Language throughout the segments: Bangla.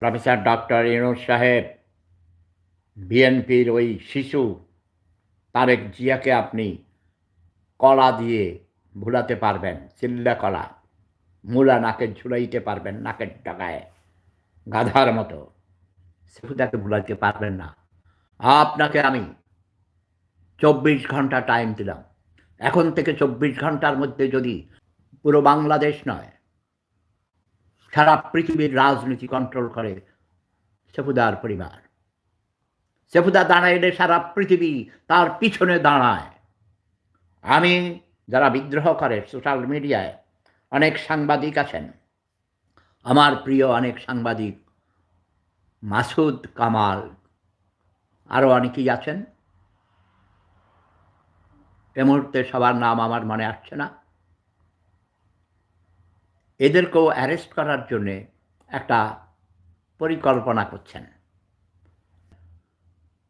প্রফেসর ডক্টর ইউনূস সাহেব, বিএনপির ওই শিশু তারেক জিয়াকে আপনি কলা দিয়ে ভুলাতে পারবেন, চিল্লা কলা। মূলা নাকে ঝুলাইতে পারবেন নাকের ডগায় গাধার মতো। সেফুদাকে ভুলাইতে পারবেন না। আপনাকে আমি ২৪ ঘন্টা টাইম দিলাম। এখন থেকে ২৪ ঘন্টার মধ্যে যদি পুরো বাংলাদেশ নয়, সারা পৃথিবীর রাজনীতি কন্ট্রোল করে সেফুদার পরিবার। সেফুদা দাঁড়াইলে সারা পৃথিবী তার পিছনে দাঁড়ায়। আমি যারা বিদ্রোহ করে সোশ্যাল মিডিয়ায় অনেক সাংবাদিক আছেন, আমার প্রিয় অনেক সাংবাদিক, মাসুদ কামাল, আরও অনেকেই আছেন, এ মুহূর্তে সবার নাম আমার মনে আসছে না। এদেরকেও অ্যারেস্ট করার জন্যে একটা পরিকল্পনা করছেন।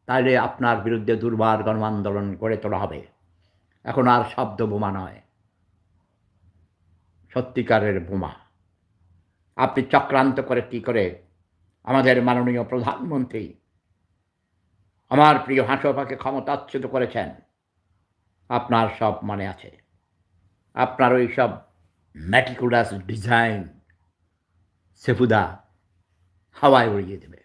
তাইলে আপনার বিরুদ্ধে দুর্বার গণ আন্দোলন গড়ে তোলা হবে। এখন আর শব্দ বোমা নয়, সত্যিকারের বোমা। আপনি চক্রান্ত করে কি করে আমাদের মাননীয় প্রধানমন্ত্রী, আমার প্রিয় হাসপাকে ক্ষমতাচ্যুত করেছেন, আপনার সব মনে আছে। আপনার ওই সব ম্যাটিকুলাস ডিজাইন সেফুদা হাওয়ায় উড়িয়ে দেবে।